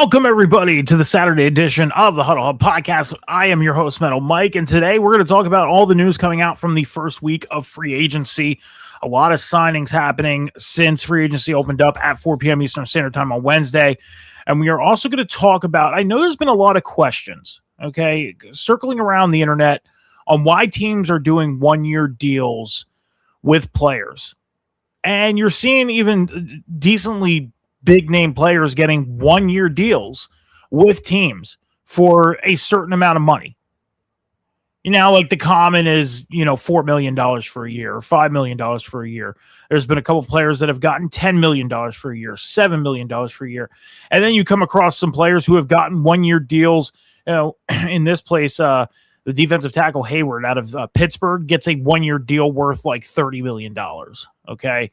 Welcome, everybody, to the Saturday edition of the Huddle Hub Podcast. I am your host, Metal Mike, and today we're going to talk about all the news coming out from the first week of free agency. A lot of signings happening since free agency opened up at 4 p.m. Eastern Standard Time on Wednesday. And we are also going to talk about, I know there's been a lot of questions, circling around the internet on why teams are doing one-year deals with players. And you're seeing even decently big name players getting one-year deals with teams for a certain amount of money. Like the common is, $4 million for a year or $5 million for a year. There's been a couple players that have gotten $10 million for a year, $7 million for a year. And then you come across some players who have gotten one-year deals. In this place, the defensive tackle Hayward out of Pittsburgh gets a one-year deal worth like $30 million. Okay.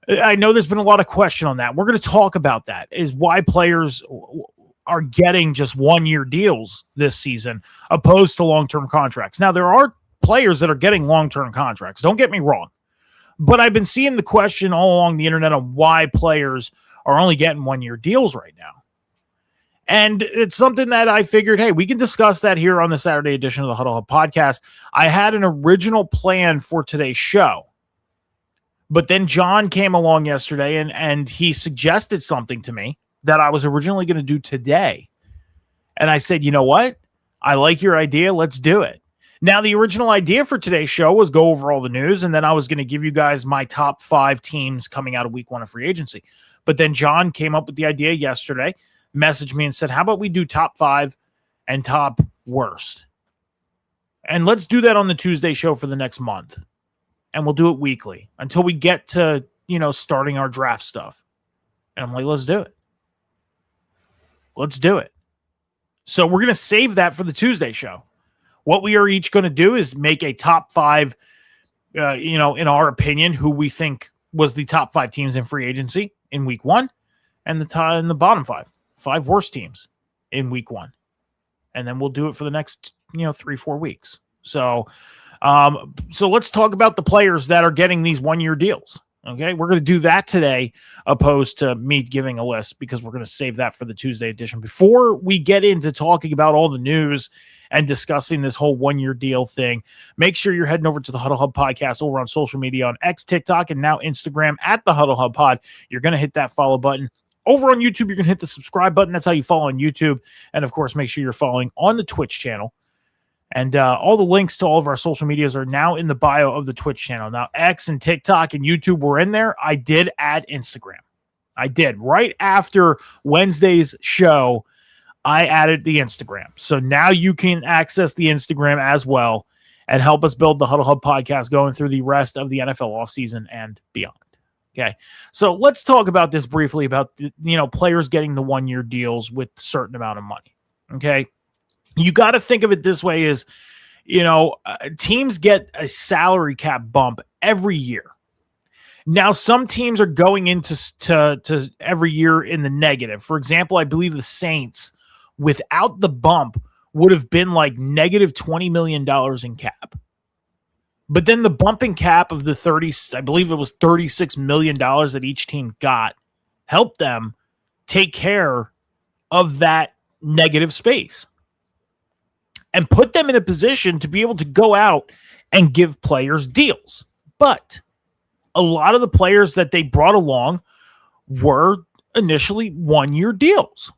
I know there's been a lot of question on that. We're going to talk about that, is why players are getting just one-year deals this season opposed to long-term contracts. Now, there are players that are getting long-term contracts. Don't get me wrong. But I've been seeing the question all along the internet on why players are only getting one-year deals right now. And it's something that I figured, hey, we can discuss that here on the Saturday edition of the Huddle Hub Podcast. I had an original plan for today's show. But then John came along yesterday and he suggested something to me that I was originally going to do today. And I said, you know what? I like your idea. Let's do it. Now, the original idea for today's show was go over all the news, and then I was going to give you guys my top 5 teams coming out of week 1 of free agency. But then John came up with the idea yesterday, messaged me and said, how about we do top 5 and top worst? And let's do that on the Tuesday show for the next month. And we'll do it weekly until we get to, starting our draft stuff. And I'm like, let's do it. Let's do it. So we're going to save that for the Tuesday show. What we are each going to do is make a top 5, in our opinion, who we think was the top 5 teams in free agency in week 1, and the bottom 5 worst teams in week 1. And then we'll do it for the next, 3-4 weeks. So let's talk about the players that are getting these one-year deals. Okay, we're going to do that today, opposed to me giving a list, because we're going to save that for the Tuesday edition. Before we get into talking about all the news and discussing this whole one-year deal thing, make sure you're heading over to the Huddle Hub Podcast over on social media on X, TikTok, and now Instagram at the Huddle Hub Pod. You're going to hit that follow button. Over on YouTube, you're going to hit the subscribe button. That's how you follow on YouTube. And, of course, make sure you're following on the Twitch channel. And all the links to all of our social medias are now in the bio of the Twitch channel. Now, X and TikTok and YouTube were in there. I did add Instagram. I did. Right after Wednesday's show, I added the Instagram. So now you can access the Instagram as well and help us build the Huddle Hub Podcast going through the rest of the NFL offseason and beyond. Okay, so let's talk about this briefly about, players getting the one-year deals with a certain amount of money. Okay. You got to think of it this way is, teams get a salary cap bump every year. Now, some teams are going into to every year in the negative. For example, I believe the Saints, without the bump, would have been like negative $20 million in cap. But then the bump in cap of I believe it was $36 million that each team got, helped them take care of that negative space and put them in a position to be able to go out and give players deals. But a lot of the players that they brought along were initially one-year deals.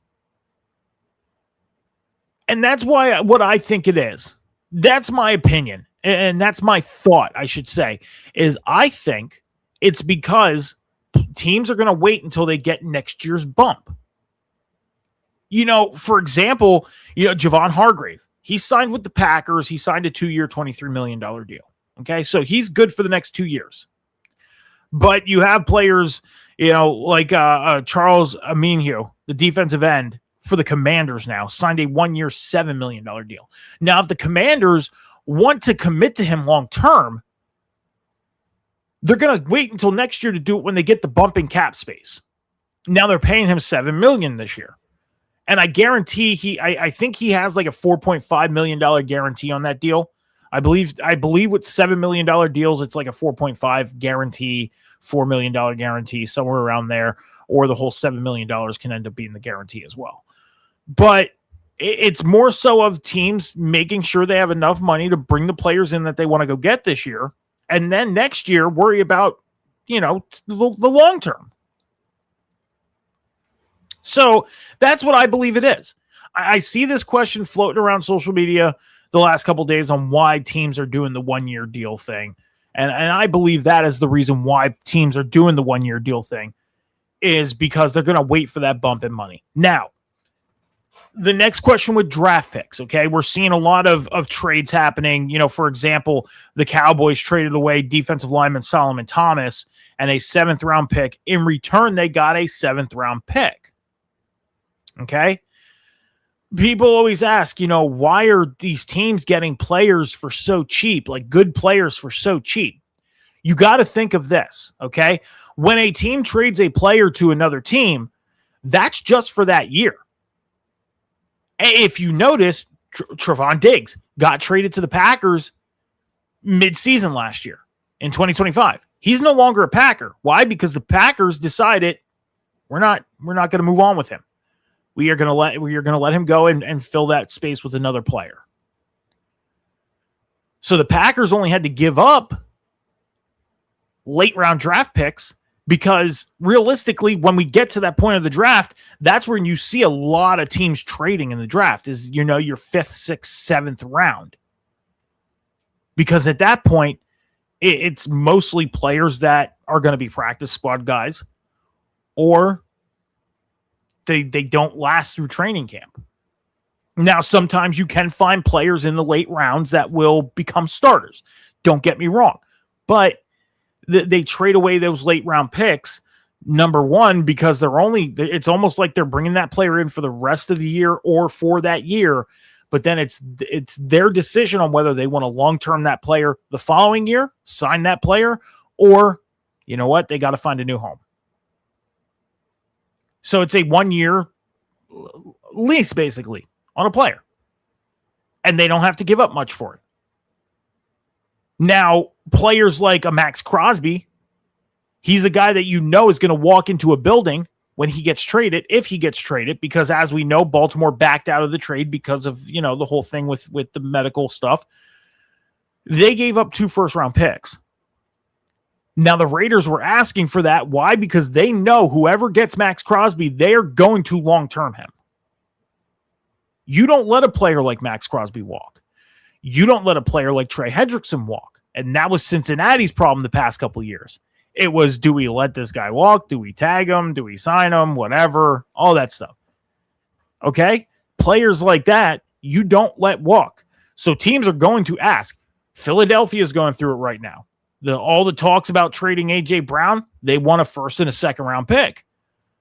And that's what I think it is. That's my opinion. And that's my thought, I should say, is I think it's because teams are going to wait until they get next year's bump. For example, Javon Hargrave. He signed with the Packers. He signed a 2-year, $23 million deal. Okay, so he's good for the next 2 years. But you have players, like Charles Omenihu, the defensive end for the Commanders now, signed a 1-year, $7 million deal. Now, if the Commanders want to commit to him long-term, they're going to wait until next year to do it when they get the bump in cap space. Now they're paying him $7 million this year. And I guarantee I think he has like a $4.5 million guarantee on that deal. I believe with $7 million deals, it's like a 4.5 guarantee, $4 million guarantee, somewhere around there, or the whole $7 million can end up being the guarantee as well. But it's more so of teams making sure they have enough money to bring the players in that they want to go get this year. And then next year, worry about, the long term. So that's what I believe it is. I see this question floating around social media the last couple of days on why teams are doing the 1 year deal thing. And I believe that is the reason why teams are doing the 1 year deal thing, is because they're going to wait for that bump in money. Now, the next question with draft picks, okay? We're seeing a lot of trades happening. For example, the Cowboys traded away defensive lineman Solomon Thomas and a 7th round pick. In return, they got a 7th round pick. Okay? People always ask, why are these teams getting players for so cheap, like good players for so cheap? You got to think of this, okay? When a team trades a player to another team, that's just for that year. If you notice, Trevon Diggs got traded to the Packers mid-season last year in 2025. He's no longer a Packer. Why? Because the Packers decided we're not going to move on with him. We are going to let him go and fill that space with another player. So the Packers only had to give up late round draft picks, because realistically, when we get to that point of the draft, that's when you see a lot of teams trading in the draft, is, your 5th, 6th, 7th round. Because at that point, it's mostly players that are going to be practice squad guys, or they don't last through training camp. Now, sometimes you can find players in the late rounds that will become starters. Don't get me wrong. But they trade away those late round picks, number one, because it's almost like they're bringing that player in for the rest of the year or for that year. But then it's their decision on whether they want to long-term that player the following year, sign that player, or, they got to find a new home. So it's a 1 year lease, basically, on a player. And they don't have to give up much for it. Now, players like a Max Crosby, he's a guy that is going to walk into a building when he gets traded, if he gets traded, because as we know, Baltimore backed out of the trade because of, the whole thing with the medical stuff. They gave up 2 first-round picks. Now, the Raiders were asking for that. Why? Because they know whoever gets Max Crosby, they are going to long-term him. You don't let a player like Max Crosby walk. You don't let a player like Trey Hendrickson walk. And that was Cincinnati's problem the past couple of years. It was, do we let this guy walk? Do we tag him? Do we sign him? Whatever. All that stuff. Okay? Players like that, you don't let walk. So teams are going to ask. Philadelphia is going through it right now. All the talks about trading A.J. Brown, they want a 1st and a 2nd round pick.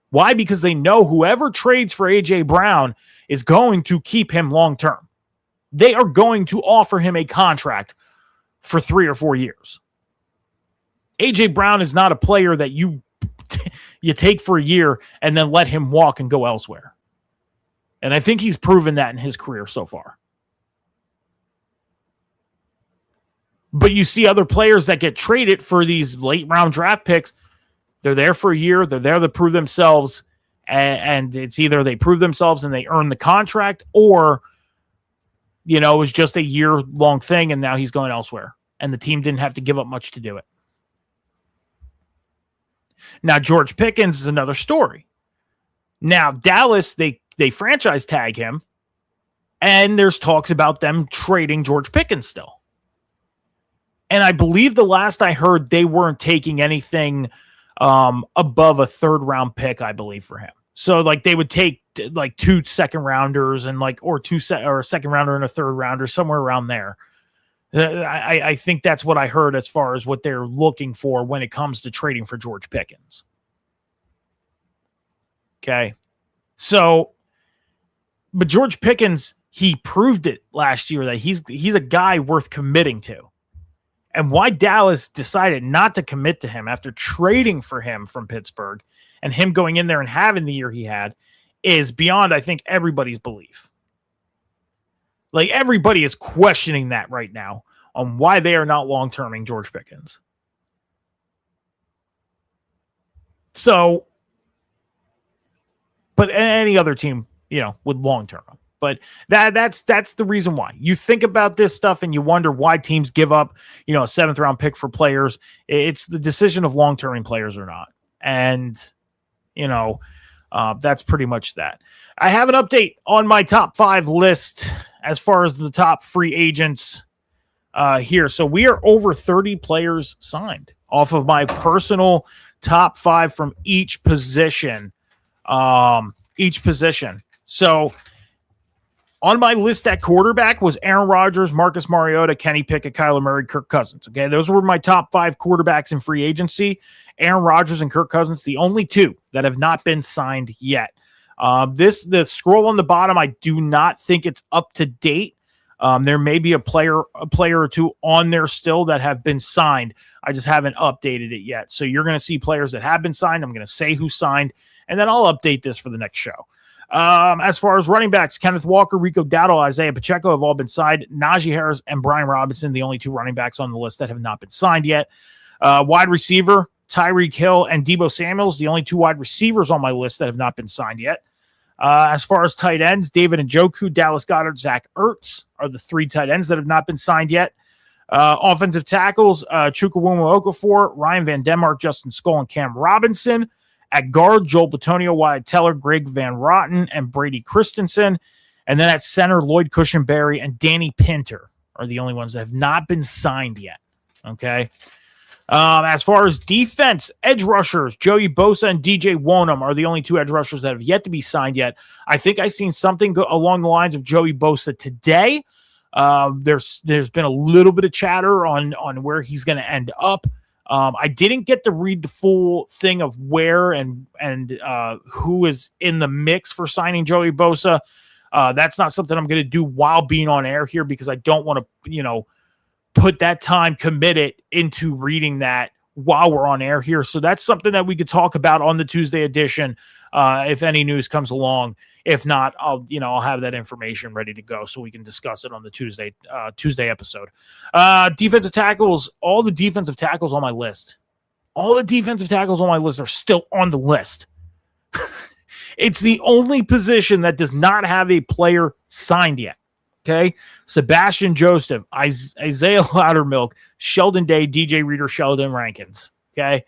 Why? Because they know whoever trades for A.J. Brown is going to keep him long term. They are going to offer him a contract for 3 or 4 years. A.J. Brown is not a player that you take for a year and then let him walk and go elsewhere. And I think he's proven that in his career so far. But you see other players that get traded for these late round draft picks. They're there for a year. They're there to prove themselves. And it's either they prove themselves and they earn the contract, or, it was just a year-long thing and now he's going elsewhere. And the team didn't have to give up much to do it. Now, George Pickens is another story. Now, Dallas, they franchise tag him, and there's talks about them trading George Pickens still. And I believe the last I heard, they weren't taking anything above a 3rd round pick, I believe, for him. So they would take 2 second rounders and or a 2nd rounder and a 3rd rounder, somewhere around there. I think that's what I heard as far as what they're looking for when it comes to trading for George Pickens. Okay. So, but George Pickens, he proved it last year that he's a guy worth committing to. And why Dallas decided not to commit to him after trading for him from Pittsburgh and him going in there and having the year he had is beyond, I think, everybody's belief. Everybody is questioning that right now on why they are not long-terming George Pickens. So, but any other team, with long-term. But that's the reason why. You think about this stuff and you wonder why teams give up, a 7th round pick for players. It's the decision of long-terming players or not. And, that's pretty much that. I have an update on my top 5 list as far as the top free agents here. So we are over 30 players signed off of my personal top 5 from each position. So on my list at quarterback was Aaron Rodgers, Marcus Mariota, Kenny Pickett, Kyler Murray, Kirk Cousins. Okay, those were my top 5 quarterbacks in free agency. Aaron Rodgers and Kirk Cousins, the only 2 that have not been signed yet. The scroll on the bottom, I do not think it's up to date. There may be a player or 2 on there still that have been signed. I just haven't updated it yet. So you're going to see players that have been signed. I'm going to say who signed, and then I'll update this for the next show. As far as running backs, Kenneth Walker, Rico Dowdle, Isaiah Pacheco have all been signed. Najee Harris and Brian Robinson, the only 2 running backs on the list that have not been signed yet. Wide receiver, Tyreek Hill and Deebo Samuels, the only 2 wide receivers on my list that have not been signed yet. As far as tight ends, David Njoku, Dallas Goedert, Zach Ertz are the 3 tight ends that have not been signed yet. Offensive tackles, Chukwuemeka Okafor, Ryan Van Denmark, Justin Skull, and Cam Robinson. At guard, Joel Bitonio, Wyatt Teller, Greg Van Roten, and Brady Christensen. And then at center, Lloyd Cushenberry and Danny Pinter are the only ones that have not been signed yet. Okay. As far as defense, edge rushers, Joey Bosa and DJ Wonnum are the only 2 edge rushers that have yet to be signed yet. I think I seen something along the lines of Joey Bosa today. There's been a little bit of chatter on where he's going to end up. I didn't get to read the full thing of where and who is in the mix for signing Joey Bosa. That's not something I'm going to do while being on air here because I don't want to, put that time committed into reading that while we're on air here. So that's something that we could talk about on the Tuesday edition if any news comes along. If not, I'll have that information ready to go so we can discuss it on the Tuesday episode. Defensive tackles, all the defensive tackles on my list. All the defensive tackles on my list are still on the list. It's the only position that does not have a player signed yet. Okay, Sebastian Joseph, Isaiah Loudermilk, Sheldon Day, DJ Reader, Sheldon Rankins. Okay,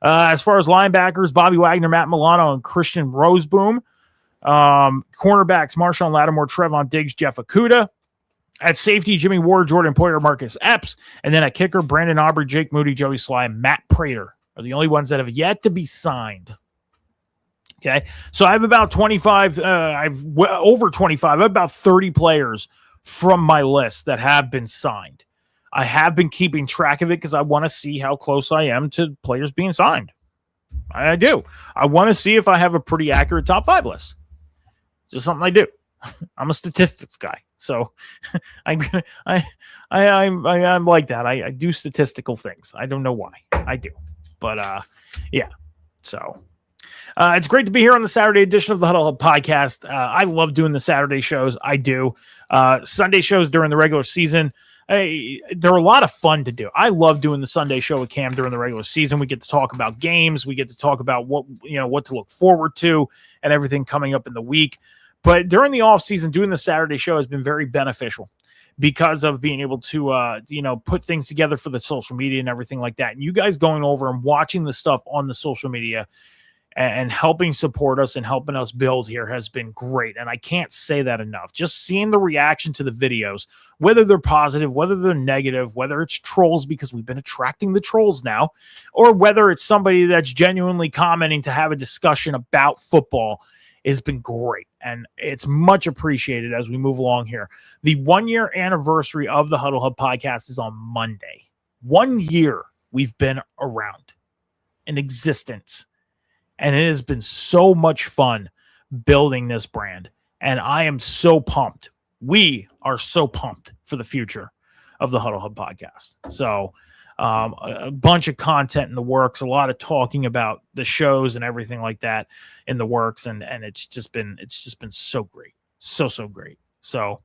as far as linebackers, Bobby Wagner, Matt Milano, and Christian Roseboom. Cornerbacks, Marshawn Lattimore, Trevon Diggs, Jeff Okudah. At safety, Jimmy Ward, Jordan Poyer, Marcus Epps. And then at kicker, Brandon Aubrey, Jake Moody, Joey Sly, and Matt Prater are the only ones that have yet to be signed. Okay, so I have about 25, over 25, I have about 30 players from my list that have been signed. I have been keeping track of it because I want to see how close I am to players being signed. I do. I want to see if I have a pretty accurate top 5 list. Just something I do. I'm a statistics guy, so I'm like that. I do statistical things. I don't know why. I do, but yeah. So. It's great to be here on the Saturday edition of the Huddle Hub podcast. I love doing the Saturday shows. I do. Sunday shows during the regular season, they're a lot of fun to do. I love doing the Sunday show with Cam during the regular season. We get to talk about games. We get to talk about what to look forward to and everything coming up in the week. But during the off season, doing the Saturday show has been very beneficial because of being able to, put things together for the social media and everything like that. And you guys going over and watching the stuff on the social media and helping support us and helping us build here has been great. And I can't say that enough. Just seeing the reaction to the videos, whether they're positive, whether they're negative, whether it's trolls because we've been attracting the trolls now, or whether it's somebody that's genuinely commenting to have a discussion about football has been great. And it's much appreciated as we move along here. The 1-year anniversary of the Huddle Hub podcast is on Monday. 1 year we've been around in existence. And it has been so much fun building this brand. And I am so pumped. We are so pumped for the future of the Huddle Hub podcast. So a bunch of content in the works, a lot of talking about the shows and everything like that in the works. And it's just been so great. So great. So,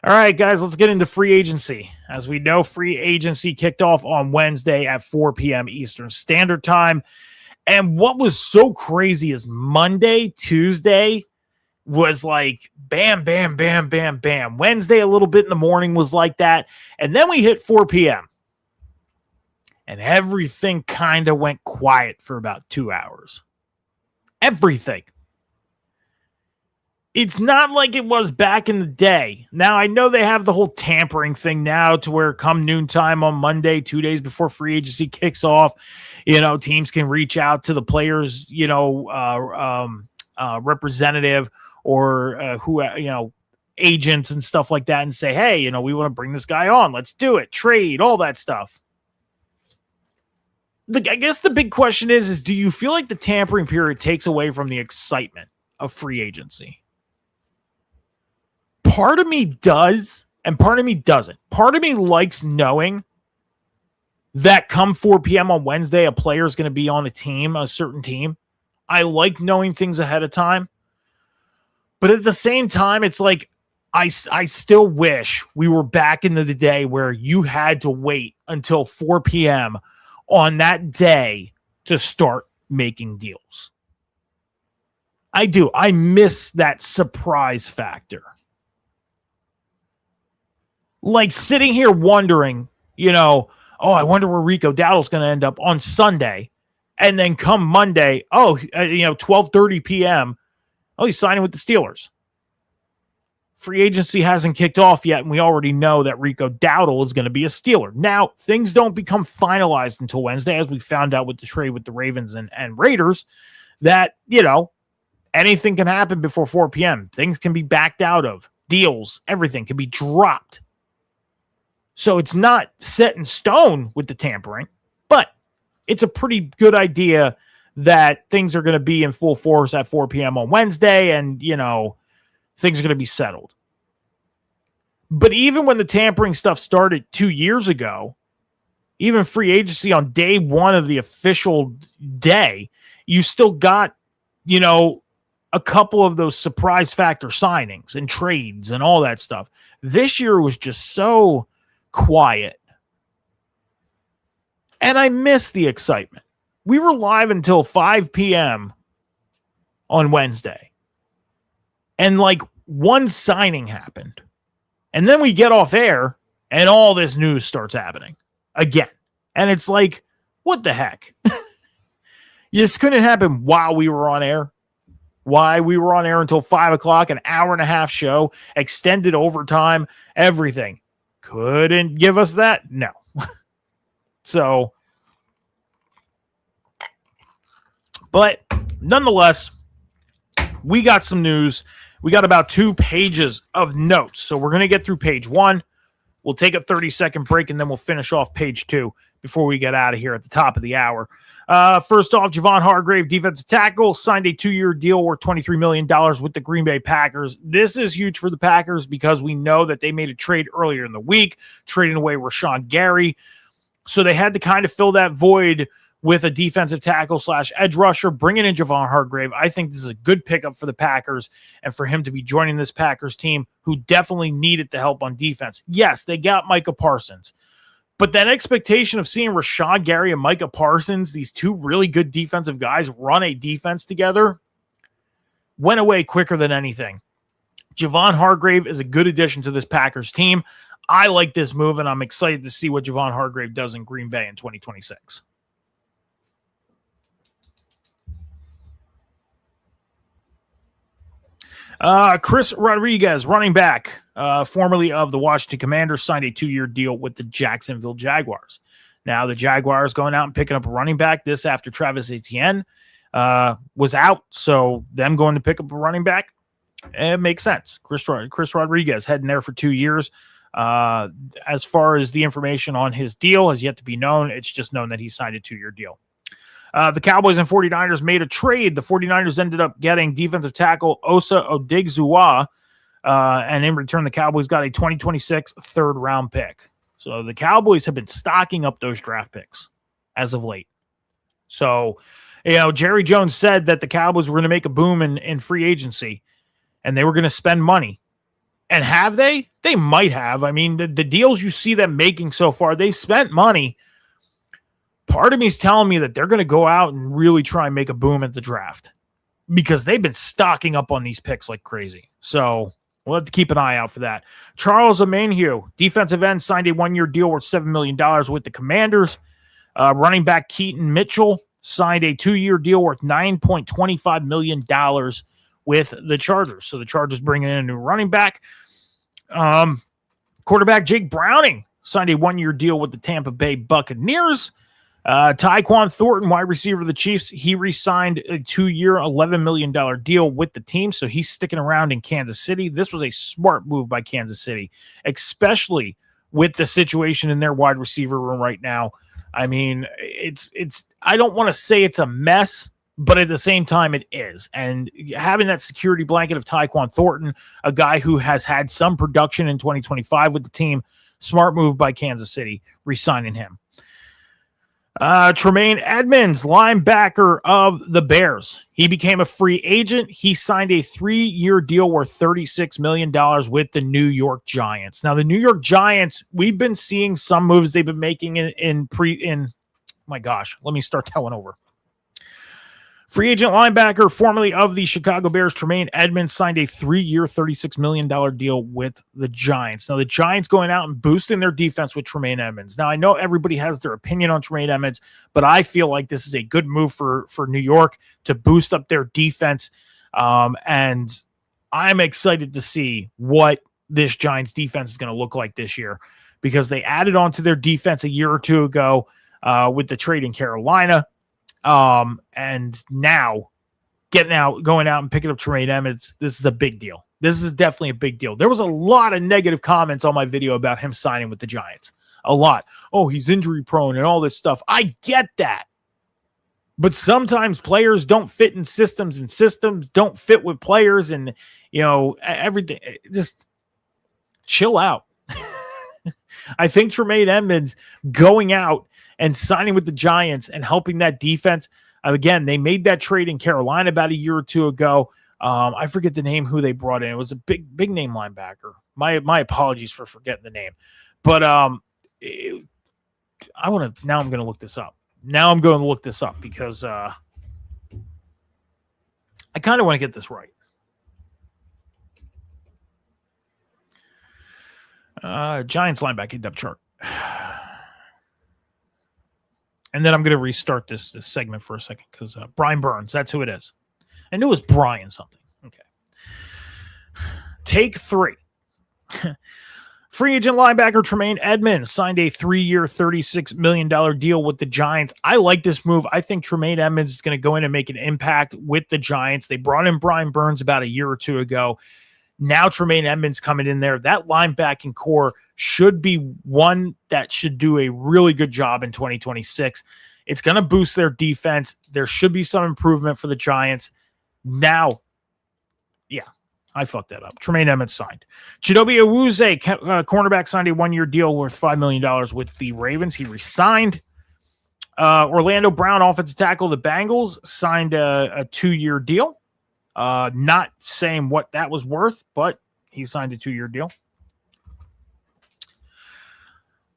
all right, guys, let's get into free agency. As we know, free agency kicked off on Wednesday at 4 p.m. Eastern Standard Time. And what was so crazy is Monday, Tuesday, was like bam, bam, bam, bam, bam. Wednesday, a little bit in the morning was like that. And then we hit 4 p.m. and everything kind of went quiet for about 2 hours. Everything. It's not like it was back in the day. Now, I know they have the whole tampering thing now to where come noontime on Monday, 2 days before free agency kicks off, teams can reach out to the players, representative or agents and stuff like that and say, hey, we want to bring this guy on. Let's do it. Trade, all that stuff. I guess the big question is do you feel like the tampering period takes away from the excitement of free agency? Part of me does, and part of me doesn't. Part of me likes knowing that come 4 p.m. on Wednesday, a player is going to be on a certain team. I like knowing things ahead of time. But at the same time, it's like I still wish we were back into the day where you had to wait until 4 p.m. on that day to start making deals. I do. I miss that surprise factor. Like sitting here wondering, I wonder where Rico Dowdle's going to end up on Sunday. And then come Monday, 12:30 p.m., he's signing with the Steelers. Free agency hasn't kicked off yet, and we already know that Rico Dowdle is going to be a Steeler. Now, things don't become finalized until Wednesday, as we found out with the trade with the Ravens and Raiders, that, anything can happen before 4 p.m. Things can be backed out of. Deals, everything can be dropped. So it's not set in stone with the tampering, but it's a pretty good idea that things are going to be in full force at 4 p.m. on Wednesday and, things are going to be settled. But even when the tampering stuff started 2 years ago, even free agency on day one of the official day, you still got, a couple of those surprise factor signings and trades and all that stuff. This year was just so quiet. And I miss the excitement. We were live until 5 p.m. on Wednesday. And one signing happened. And then we get off air and all this news starts happening again. And it's like, what the heck? This couldn't happen while we were on air. Why we were on air until 5 o'clock, an hour and a half show, extended overtime, everything. Couldn't give us that? No. So, but nonetheless, we got some news. We got about 2 pages of notes. So we're going to get through page 1. We'll take a 30-second break, and then we'll finish off page 2 before we get out of here at the top of the hour. First off, Javon Hargrave, defensive tackle, signed a 2-year deal worth $23 million with the Green Bay Packers. This is huge for the Packers because we know that they made a trade earlier in the week, trading away Rashawn Gary. So they had to kind of fill that void with a defensive tackle / edge rusher, bringing in Javon Hargrave. I think this is a good pickup for the Packers and for him to be joining this Packers team who definitely needed the help on defense. Yes, they got Micah Parsons. But that expectation of seeing Rashawn Gary and Micah Parsons, these 2 really good defensive guys, run a defense together, went away quicker than anything. Javon Hargrave is a good addition to this Packers team. I like this move, and I'm excited to see what Javon Hargrave does in Green Bay in 2026. Chris Rodriguez, running back, formerly of the Washington Commanders, signed a 2-year deal with the Jacksonville Jaguars. Now the Jaguars going out and picking up a running back. This after Travis Etienne was out, so them going to pick up a running back, it makes sense. Chris Rodriguez heading there for 2 years. As far as the information on his deal has yet to be known. It's just known that he signed a 2-year deal. The Cowboys and 49ers made a trade. The 49ers ended up getting defensive tackle Osa Odighizuwa, and in return, the Cowboys got a 2026 third-round pick. So the Cowboys have been stocking up those draft picks as of late. So, Jerry Jones said that the Cowboys were going to make a boom in free agency, and they were going to spend money. And have they? They might have. I mean, the deals you see them making so far, they've spent money. Part of me is telling me that they're going to go out and really try and make a boom at the draft. because they've been stocking up on these picks like crazy. So we'll have to keep an eye out for that. Charles Omenihu, defensive end, signed a 1-year deal worth $7 million with the Commanders. Running back Keaton Mitchell signed a 2-year deal worth $9.25 million with the Chargers. So the Chargers bringing in a new running back. Quarterback Jake Browning signed a 1-year deal with the Tampa Bay Buccaneers. Tyquan Thornton, wide receiver of the Chiefs, he re-signed a 2-year, $11 million deal with the team, so he's sticking around in Kansas City. This was a smart move by Kansas City, especially with the situation in their wide receiver room right now. I mean, it's I don't want to say it's a mess, but at the same time, it is. And having that security blanket of Tyquan Thornton, a guy who has had some production in 2025 with the team, smart move by Kansas City, re-signing him. Tremaine Edmonds, linebacker of the Bears. He became a free agent. He signed a 3-year deal worth $36 million with the New York Giants. Now, the New York Giants, we've been seeing some moves they've been making my gosh, let me start that one over. Free agent linebacker, formerly of the Chicago Bears, Tremaine Edmonds signed a 3-year, $36 million deal with the Giants. Now, the Giants going out and boosting their defense with Tremaine Edmonds. Now, I know everybody has their opinion on Tremaine Edmonds, but I feel like this is a good move for New York to boost up their defense. And I'm excited to see what this Giants defense is going to look like this year, because they added on to their defense a year or two ago with the trade in Carolina. And now going out and picking up Tremaine Edmonds, this is a big deal. This is definitely a big deal. There was a lot of negative comments on my video about him signing with the Giants. A lot. Oh, he's injury prone and all this stuff. I get that. But sometimes players don't fit in systems, and systems don't fit with players, and, everything. Just chill out. I think Tremaine Edmonds going out and signing with the Giants and helping that defense. Again, they made that trade in Carolina about a year or two ago. I forget the name who they brought in. It was a big name linebacker. My apologies for forgetting the name. But now I'm going to look this up. Now I'm going to look this up because I kind of want to get this right. Giants linebacker depth chart. And then I'm going to restart this segment for a second because Brian Burns, that's who it is. I knew it was Brian something. Okay. Take 3. Free agent linebacker Tremaine Edmonds signed a 3-year, $36 million deal with the Giants. I like this move. I think Tremaine Edmonds is going to go in and make an impact with the Giants. They brought in Brian Burns about a year or two ago. Now Tremaine Edmonds coming in there. That linebacking core should be one that should do a really good job in 2026. It's going to boost their defense. There should be some improvement for the Giants. Now, yeah, I fucked that up. Tremaine Edmonds signed. Chidobe Awuzie, cornerback, signed a 1-year deal worth $5 million with the Ravens. He resigned. Orlando Brown, offensive tackle, the Bengals, signed a 2-year deal. Not saying what that was worth, but he signed a 2-year deal.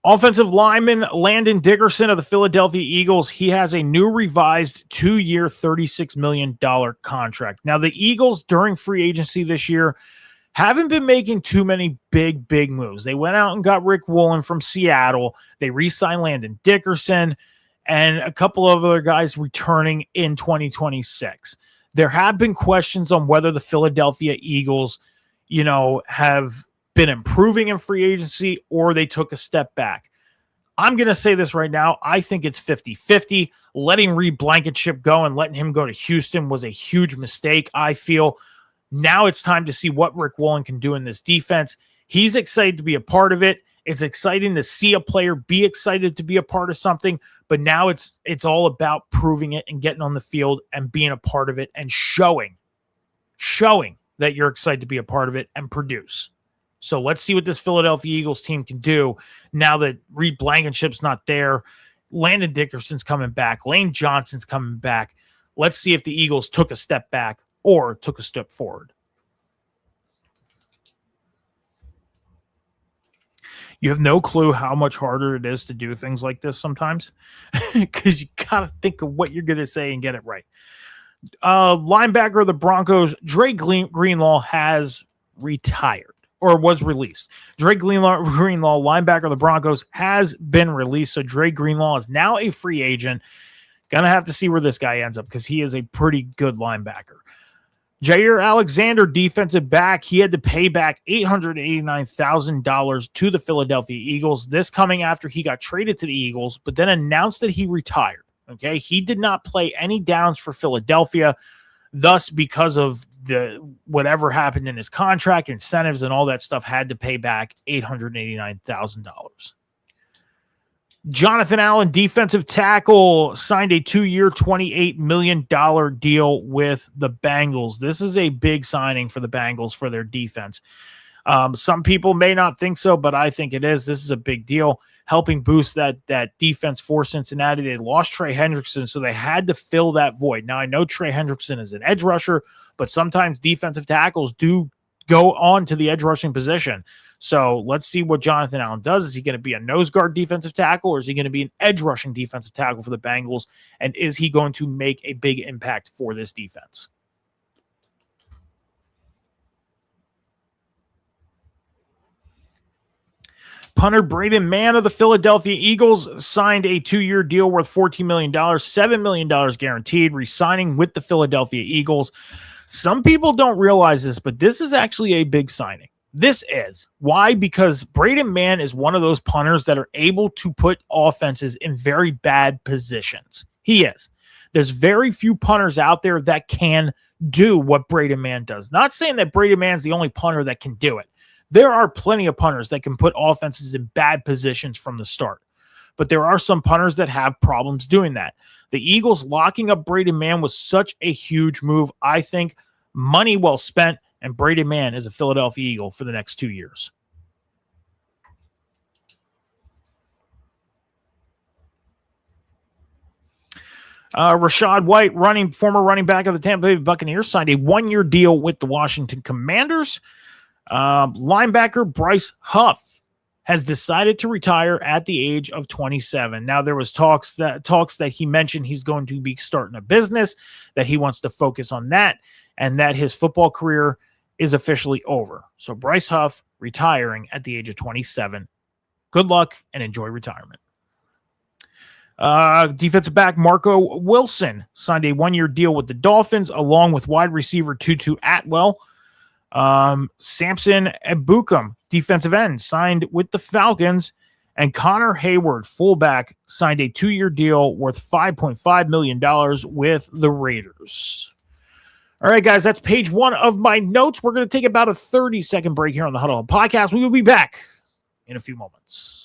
Offensive lineman Landon Dickerson of the Philadelphia Eagles. He has a new revised 2-year, $36 million contract. Now, the Eagles during free agency this year haven't been making too many big moves. They went out and got Rick Woolen from Seattle. They re-signed Landon Dickerson and a couple of other guys returning in 2026. There have been questions on whether the Philadelphia Eagles, have been improving in free agency or they took a step back. I'm going to say this right now. I think it's 50-50. Letting Reed Blankenship go and letting him go to Houston was a huge mistake, I feel. Now it's time to see what Rick Woolen can do in this defense. He's excited to be a part of it. It's exciting to see a player be excited to be a part of something, but now it's all about proving it and getting on the field and being a part of it and showing that you're excited to be a part of it and produce. So let's see what this Philadelphia Eagles team can do now that Reed Blankenship's not there. Landon Dickerson's coming back. Lane Johnson's coming back. Let's see if the Eagles took a step back or took a step forward. You have no clue how much harder it is to do things like this sometimes because you got to think of what you're going to say and get it right. Linebacker of the Broncos, Dre Greenlaw, has retired or was released. Dre Greenlaw, linebacker of the Broncos, has been released. So Dre Greenlaw is now a free agent. Gonna have to see where this guy ends up because he is a pretty good linebacker. Jair Alexander, defensive back, he had to pay back $889,000 to the Philadelphia Eagles. This coming after he got traded to the Eagles, but then announced that he retired. Okay, he did not play any downs for Philadelphia. Thus, because of the whatever happened in his contract, incentives, and all that stuff, had to pay back $889,000. Jonathan Allen, defensive tackle, signed a 2-year, $28 million deal with the Bengals. This is a big signing for the Bengals for their defense. Some people may not think so, but I think it is. This is a big deal, helping boost that defense for Cincinnati. They lost Trey Hendrickson, so they had to fill that void. Now, I know Trey Hendrickson is an edge rusher, but sometimes defensive tackles do go on to the edge rushing position. So let's see what Jonathan Allen does. Is he going to be a nose guard defensive tackle, or is he going to be an edge rushing defensive tackle for the Bengals? And is he going to make a big impact for this defense? Punter Braden Mann of the Philadelphia Eagles signed a 2-year deal worth $14 million, $7 million guaranteed, re-signing with the Philadelphia Eagles. Some people don't realize this, but this is actually a big signing. This is. Why? Because Braden Mann is one of those punters that are able to put offenses in very bad positions. He is. There's very few punters out there that can do what Braden Mann does. Not saying that Braden Mann's the only punter that can do it. There are plenty of punters that can put offenses in bad positions from the start. But there are some punters that have problems doing that. The Eagles locking up Braden Mann was such a huge move. I think money well spent. And Braden Mann is a Philadelphia Eagle for the next 2 years. Rachaad White, former running back of the Tampa Bay Buccaneers, signed a 1-year deal with the Washington Commanders. Linebacker Bryce Huff has decided to retire at the age of 27. Now, there was talks that he mentioned he's going to be starting a business, that he wants to focus on that, and that his football career is officially over. So Bryce Huff retiring at the age of 27. Good luck and enjoy retirement. Defensive back Marco Wilson signed a 1-year deal with the Dolphins, along with wide receiver Tutu Atwell. Samson Ebukam, defensive end, signed with the Falcons. And Connor Hayward, fullback, signed a 2-year deal worth $5.5 million with the Raiders. All right, guys, that's page 1 of my notes. We're going to take about a 30-second break here on the Huddle Up Podcast. We will be back in a few moments.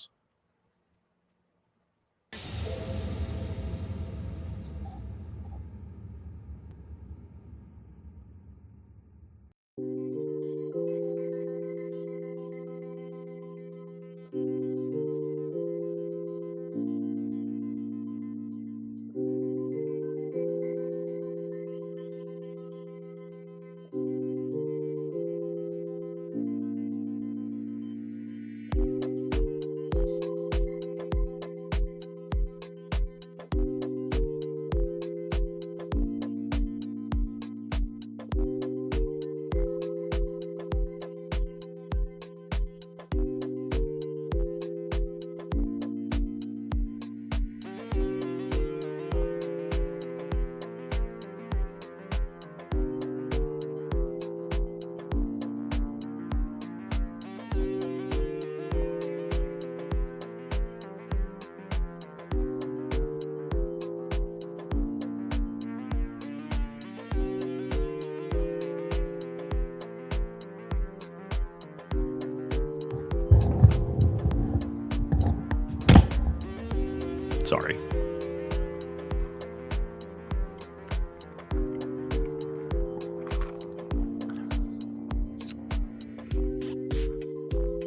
Sorry.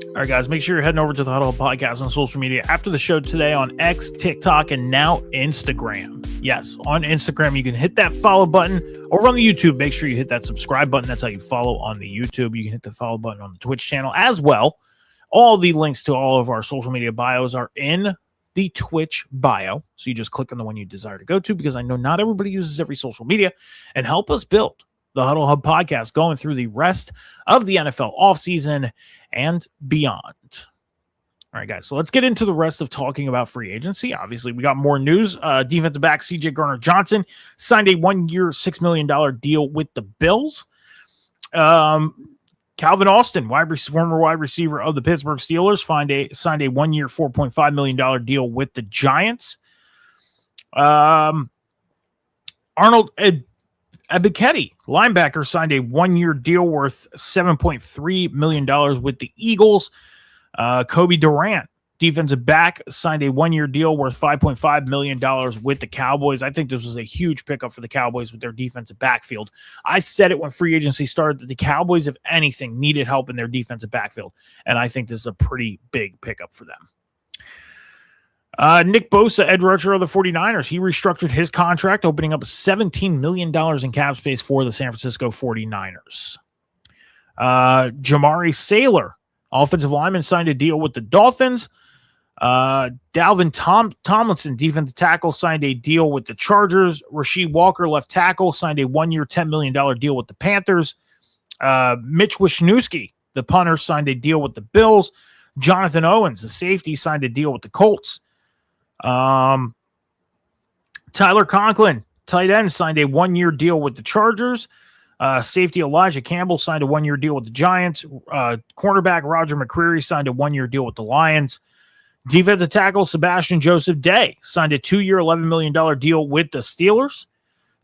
All right, guys, make sure you're heading over to the Huddle Up Podcast on social media after the show today on X, TikTok, and now Instagram. Yes, on Instagram, you can hit that follow button. Over on the YouTube, make sure you hit that subscribe button. That's how you follow on the YouTube. You can hit the follow button on the Twitch channel as well. All the links to all of our social media bios are in the Twitch bio. So you just click on the one you desire to go to, because I know not everybody uses every social media, and help us build the Huddle Hub podcast going through the rest of the NFL offseason and beyond. All right, guys, so let's get into the rest of talking about free agency. Obviously, we got more news. Defensive back C.J. Gardner-Johnson signed a 1-year, $6 million deal with the Bills. Calvin Austin, former wide receiver of the Pittsburgh Steelers, signed a 1-year, $4.5 million deal with the Giants. Arnold Ebiketie, linebacker, signed a 1-year deal worth $7.3 million with the Eagles. Kobe Durant, defensive back, signed a 1-year deal worth $5.5 million with the Cowboys. I think this was a huge pickup for the Cowboys with their defensive backfield. I said it when free agency started that the Cowboys, if anything, needed help in their defensive backfield, and I think this is a pretty big pickup for them. Nick Bosa, edge rusher of the 49ers, he restructured his contract, opening up $17 million in cap space for the San Francisco 49ers. Jamari Sailor, offensive lineman, signed a deal with the Dolphins. Dalvin Tomlinson, defensive tackle, signed a deal with the Chargers. Rasheed Walker, left tackle, signed a 1-year, $10 million deal with the Panthers. Mitch Wisniewski, the punter, signed a deal with the Bills. Jonathan Owens, the safety, signed a deal with the Colts. Tyler Conklin, tight end, signed a 1-year deal with the Chargers. Safety Elijah Campbell signed a 1-year deal with the Giants. Cornerback Roger McCreary signed a 1-year deal with the Lions. Defensive tackle Sebastian Joseph Day signed a 2-year, $11 million deal with the Steelers.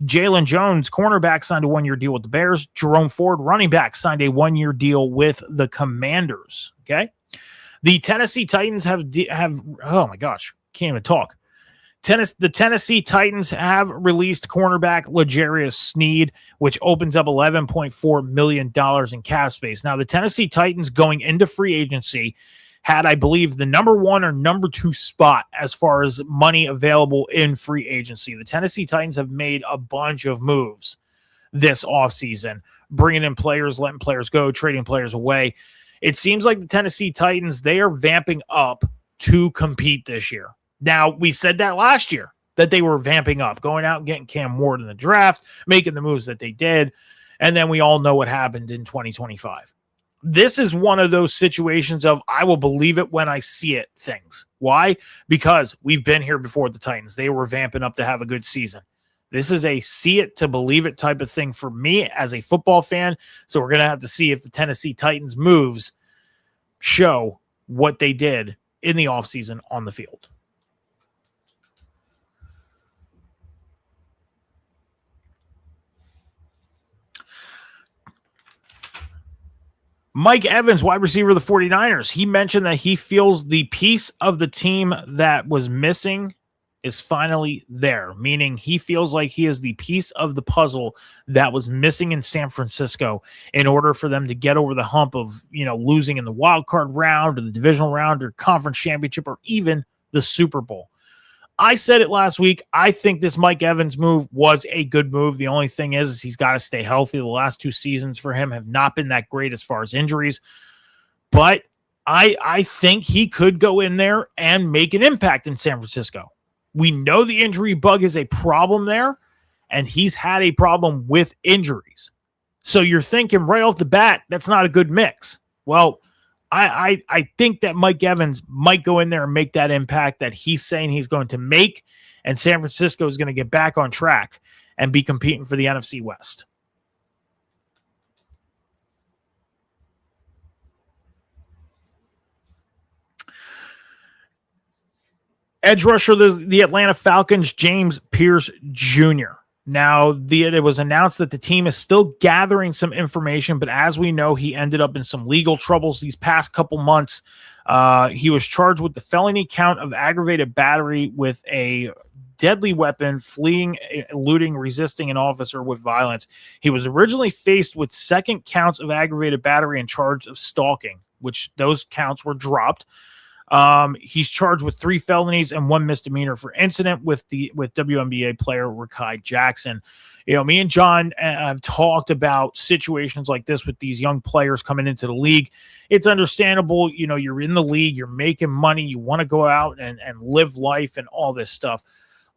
Jalen Jones, cornerback, signed a 1-year deal with the Bears. Jerome Ford, running back, signed a 1-year deal with the Commanders. Okay. The Tennessee Titans have oh my gosh, can't even talk. The Tennessee Titans have released cornerback L'Jarius Sneed, which opens up $11.4 million in cap space. Now, the Tennessee Titans going into free agency had, I believe, the number 1 or number 2 spot as far as money available in free agency. The Tennessee Titans have made a bunch of moves this offseason, bringing in players, letting players go, trading players away. It seems like the Tennessee Titans, they are vamping up to compete this year. Now, we said that last year, that they were vamping up, going out and getting Cam Ward in the draft, making the moves that they did, and then we all know what happened in 2025. This is one of those situations of I will believe it when I see it things. Why? Because we've been here before the Titans. They were vamping up to have a good season. This is a see it to believe it type of thing for me as a football fan, so we're going to have to see if the Tennessee Titans moves show what they did in the offseason on the field. Mike Evans, wide receiver of the 49ers, he mentioned that he feels the piece of the team that was missing is finally there, meaning he feels like he is the piece of the puzzle that was missing in San Francisco in order for them to get over the hump of, losing in the wild card round or the divisional round or conference championship or even the Super Bowl. I said it last week. I think this Mike Evans move was a good move. The only thing is he's got to stay healthy. The last 2 seasons for him have not been that great as far as injuries. But I think he could go in there and make an impact in San Francisco. We know the injury bug is a problem there, and he's had a problem with injuries. So you're thinking right off the bat, that's not a good mix. Well, I think that Mike Evans might go in there and make that impact that he's saying he's going to make, and San Francisco is going to get back on track and be competing for the NFC West. Edge rusher, the Atlanta Falcons, James Pierce Jr. Now, it was announced that the team is still gathering some information, but as we know, he ended up in some legal troubles these past couple months. He was charged with the felony count of aggravated battery with a deadly weapon, fleeing, eluding, resisting an officer with violence. He was originally faced with 2nd counts of aggravated battery and charged of stalking, which those counts were dropped. He's charged with 3 felonies and 1 misdemeanor for incident with WNBA player Rakai Jackson. You know, me and John have talked about situations like this with these young players coming into the league. It's understandable. You know, you're in the league, you're making money, you want to go out and live life and all this stuff.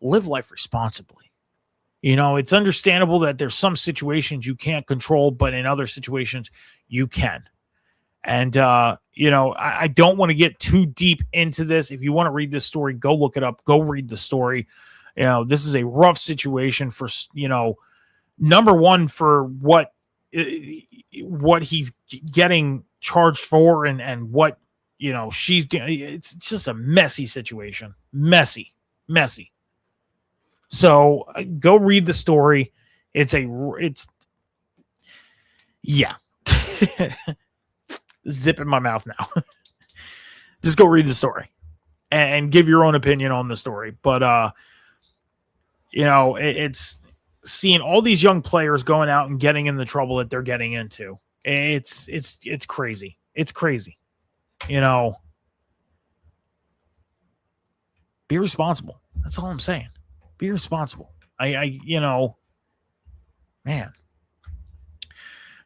Live life responsibly. You know, it's understandable that there's some situations you can't control, but in other situations you can. And, you know, I don't want to get too deep into this. If you want to read this story, go look it up. Go read the story. You know, this is a rough situation for, you know, number one, for what he's getting charged for and what, you know, she's doing. It's just a messy situation. Messy. So go read the story. Yeah. Zip in my mouth now. Just go read the story and give your own opinion on the story. But, you know, it's seeing all these young players going out and getting in the trouble that they're getting into. It's crazy. It's crazy. You know, be responsible. That's all I'm saying. Be responsible. You know, man.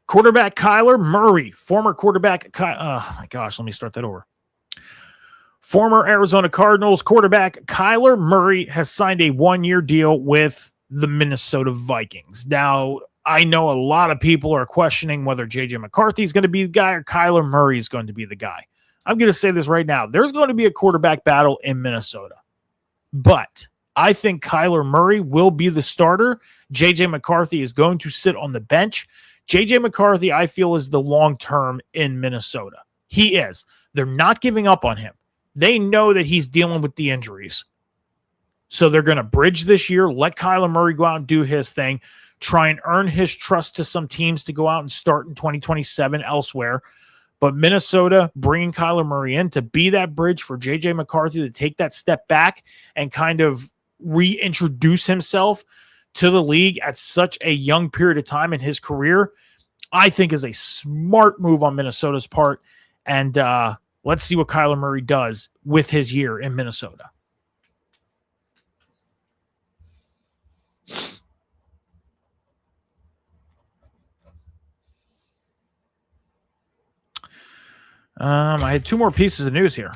Quarterback Kyler Murray, former quarterback. Oh my gosh, let me start that over. Former Arizona Cardinals quarterback Kyler Murray has signed a 1-year deal with the Minnesota Vikings. Now, I know a lot of people are questioning whether J.J. McCarthy is going to be the guy or Kyler Murray is going to be the guy. I'm going to say this right now. There's going to be a quarterback battle in Minnesota. But I think Kyler Murray will be the starter. J.J. McCarthy is going to sit on the bench. J.J. McCarthy, I feel, is the long-term in Minnesota. He is. They're not giving up on him. They know that he's dealing with the injuries. So they're going to bridge this year, let Kyler Murray go out and do his thing, try and earn his trust to some teams to go out and start in 2027 elsewhere. But Minnesota bringing Kyler Murray in to be that bridge for J.J. McCarthy to take that step back and kind of reintroduce himself to the league at such a young period of time in his career, I think is a smart move on Minnesota's part. And let's see what Kyler Murray does with his year in Minnesota. I had 2 more pieces of news here.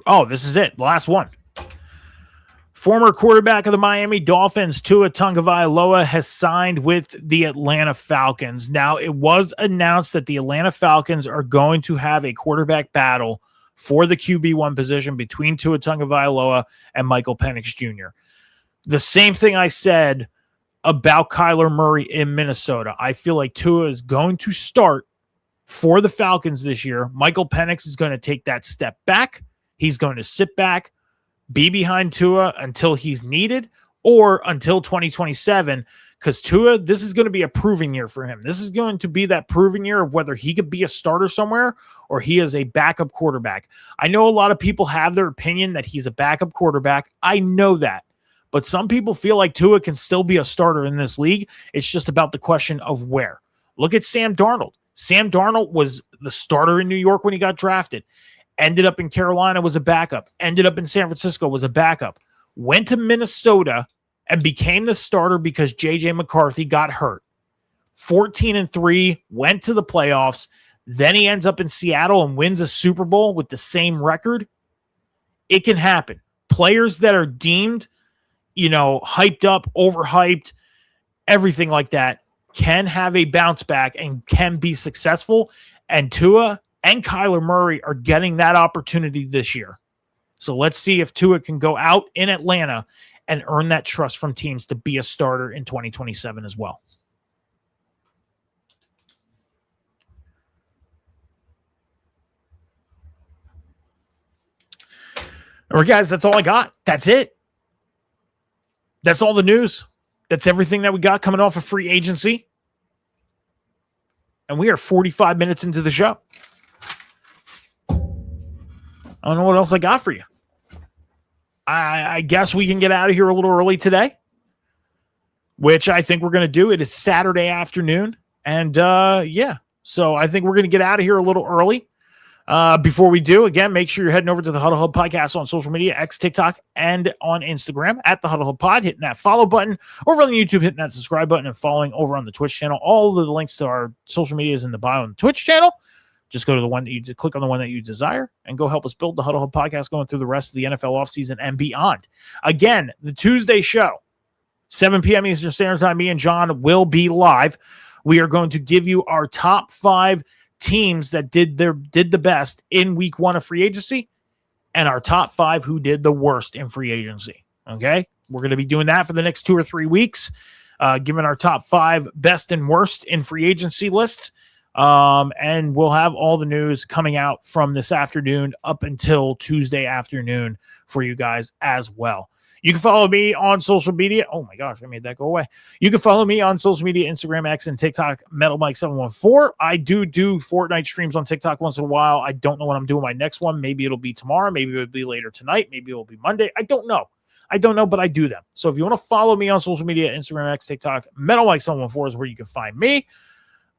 Oh, this is it. The last one. Former quarterback of the Miami Dolphins, Tua Tagovailoa, has signed with the Atlanta Falcons. Now, it was announced that the Atlanta Falcons are going to have a quarterback battle for the QB1 position between Tua Tagovailoa and Michael Penix Jr. The same thing I said about Kyler Murray in Minnesota. I feel like Tua is going to start for the Falcons this year. Michael Penix is going to take that step back. He's going to sit back, be behind Tua until he's needed or until 2027, because Tua, this is going to be a proving year for him. This is going to be that proving year of whether he could be a starter somewhere or he is a backup quarterback. I know a lot of people have their opinion that he's a backup quarterback. I know that. But some people feel like Tua can still be a starter in this league. It's just about the question of where. Look at Sam Darnold. Sam Darnold was the starter in New York when he got drafted. Ended up in Carolina, was a backup. Ended up in San Francisco, was a backup. Went to Minnesota and became the starter because J.J. McCarthy got hurt. 14-3, went to the playoffs. Then he ends up in Seattle and wins a Super Bowl with the same record. It can happen. Players that are deemed, hyped up, overhyped, everything like that, can have a bounce back and can be successful. And Tua and Kyler Murray are getting that opportunity this year. So let's see if Tua can go out in Atlanta and earn that trust from teams to be a starter in 2027 as well. All right, guys, that's all I got. That's it. That's all the news. That's everything that we got coming off of free agency. And we are 45 minutes into the show. I don't know what else I got for you. I guess we can get out of here a little early today, which I think we're going to do. It is Saturday afternoon. And, So I think we're going to get out of here a little early. Before we do, again, make sure you're heading over to the Huddle Hub Podcast on social media, X, TikTok, and on Instagram at the Huddle Hub Pod, hitting that follow button. Over on the YouTube, hitting that subscribe button, and following over on the Twitch channel. All of the links to our social media is in the bio on the Twitch channel. Just go to the one that you click on the one that you desire and go help us build the Huddle Hub Podcast going through the rest of the NFL offseason and beyond. Again, the Tuesday show, 7 p.m. Eastern Standard Time, me and John will be live. We are going to give you our top 5 teams that did the best in week 1 of free agency and our top 5 who did the worst in free agency. Okay. We're going to be doing that for the next 2 or 3 weeks, giving our top 5 best and worst in free agency lists. And we'll have all the news coming out from this afternoon up until Tuesday afternoon for you guys as well. You can follow me on social media. Oh my gosh, I made that go away. You can follow me on social media, Instagram, X, and TikTok, MetalMike714. I do Fortnite streams on TikTok once in a while. I don't know when I'm doing my next one. Maybe it'll be tomorrow. Maybe it'll be later tonight. Maybe it'll be Monday. I don't know, but I do them. So if you want to follow me on social media, Instagram, X, TikTok, MetalMike714 is where you can find me.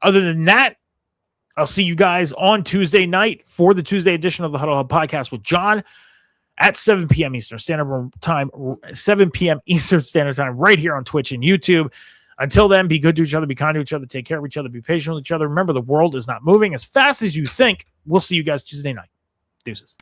Other than that, I'll see you guys on Tuesday night for the Tuesday edition of the Huddle Hub Podcast with John at 7 p.m. Eastern Standard Time, 7 p.m. Eastern Standard Time, right here on Twitch and YouTube. Until then, be good to each other, be kind to each other, take care of each other, be patient with each other. Remember, the world is not moving as fast as you think. We'll see you guys Tuesday night. Deuces.